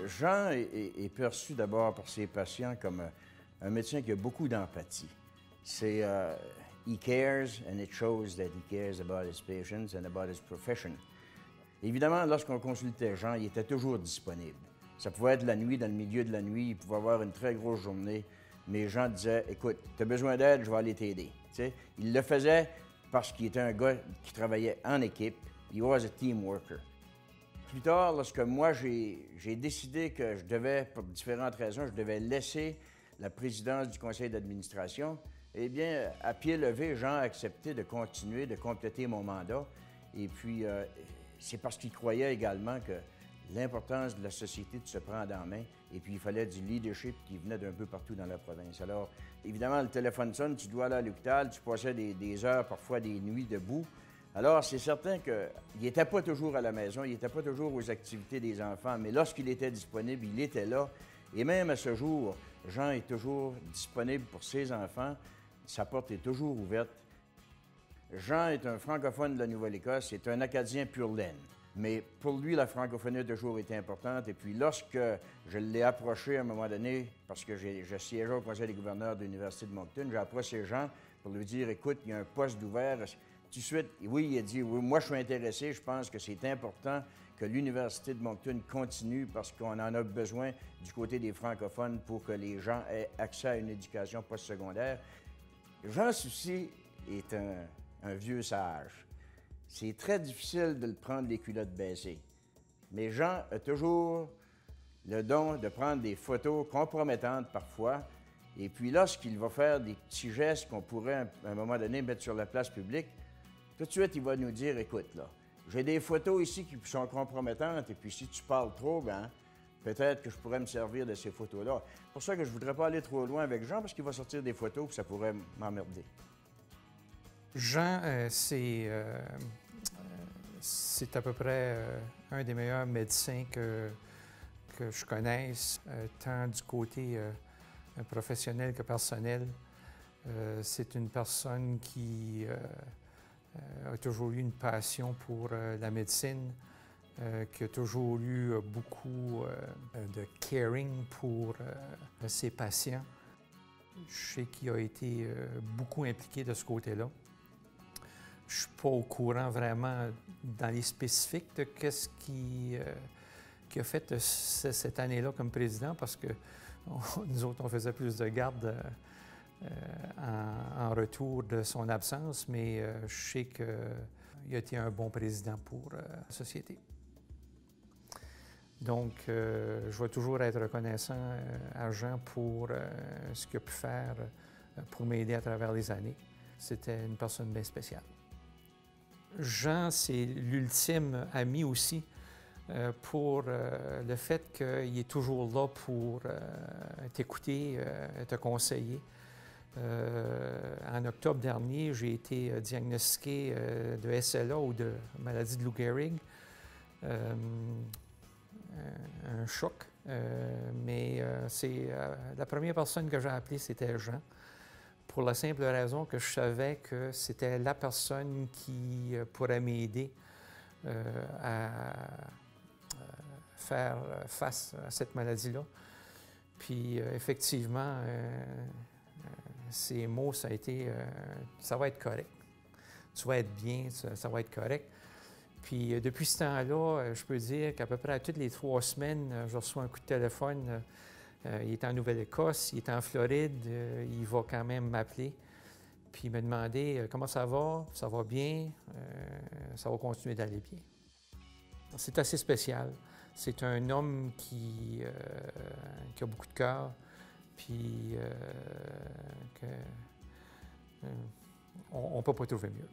Jean est perçu d'abord par ses patients comme un médecin qui a beaucoup d'empathie. C'est he cares and it shows that he cares about his patients and about his profession. Évidemment, lorsqu'on consultait Jean, il était toujours disponible. Ça pouvait être la nuit, dans le milieu de la nuit, il pouvait avoir une très grosse journée, mais Jean disait « Écoute, tu as besoin d'aide, je vais aller t'aider. » Il le faisait parce qu'il était un gars qui travaillait en équipe. He was a team worker. Plus tard, lorsque moi, j'ai décidé que je devais, pour différentes raisons, je devais laisser la présidence du conseil d'administration, eh bien, à pied levé, Jean a accepté de continuer, de compléter mon mandat. Et puis, c'est parce qu'il croyait également que l'importance de la société de se prendre en main, et puis il fallait du leadership qui venait d'un peu partout dans la province. Alors, évidemment, le téléphone sonne, tu dois aller à l'hôpital, tu passais des heures, parfois des nuits debout. Alors, c'est certain qu'il n'était pas toujours à la maison, il n'était pas toujours aux activités des enfants, mais lorsqu'il était disponible, il était là. Et même à ce jour, Jean est toujours disponible pour ses enfants. Sa porte est toujours ouverte. Jean est un francophone de la Nouvelle-Écosse, c'est un Acadien pur laine. Mais pour lui, la francophonie a toujours été importante. Et puis lorsque je l'ai approché à un moment donné, parce que je siégeais au conseil des gouverneurs de l'Université de Moncton, j'ai approché Jean pour lui dire, écoute, il y a un poste d'ouvert. Tout de suite, oui, il a dit, oui, moi je suis intéressé, je pense que c'est important que l'Université de Moncton continue parce qu'on en a besoin du côté des francophones pour que les gens aient accès à une éducation postsecondaire. Jean Soucy est un vieux sage. C'est très difficile de le prendre les culottes baissées. Mais Jean a toujours le don de prendre des photos compromettantes parfois. Et puis lorsqu'il va faire des petits gestes qu'on pourrait à un moment donné mettre sur la place publique, tout de suite, il va nous dire, écoute, là, j'ai des photos ici qui sont compromettantes, et puis si tu parles trop, ben, peut-être que je pourrais me servir de ces photos-là. C'est pour ça que je ne voudrais pas aller trop loin avec Jean, parce qu'il va sortir des photos, puis ça pourrait m'emmerder. Jean, c'est à peu près un des meilleurs médecins que je connaisse, tant du côté professionnel que personnel. C'est une personne qui a toujours eu une passion pour la médecine, qui a toujours eu beaucoup de caring pour ses patients. Je sais qu'il a été beaucoup impliqué de ce côté-là. Je ne suis pas au courant vraiment dans les spécifiques de qu'est-ce qui a fait cette année-là comme président, parce que nous autres, on faisait plus de garde en retour de son absence, mais je sais qu'il a été un bon président pour la société. Donc, je vais toujours être reconnaissant à Jean pour ce qu'il a pu faire pour m'aider à travers les années. C'était une personne bien spéciale. Jean, c'est l'ultime ami aussi pour le fait qu'il est toujours là pour t'écouter, te conseiller. En octobre dernier, j'ai été diagnostiqué de SLA ou de maladie de Lou Gehrig. Un choc, mais c'est la première personne que j'ai appelée, c'était Jean, pour la simple raison que je savais que c'était la personne qui pourrait m'aider à faire face à cette maladie-là. Puis effectivement, ces mots, ça a été « ça va être correct, tu vas être bien, ça va être correct ». Puis depuis ce temps-là, je peux dire qu'à peu près à toutes les 3 semaines, je reçois un coup de téléphone. Il est en Nouvelle-Écosse, il est en Floride, il va quand même m'appeler puis me demander comment ça va bien, ça va continuer d'aller bien. C'est assez spécial. C'est un homme qui a beaucoup de cœur, puis on ne peut pas trouver mieux.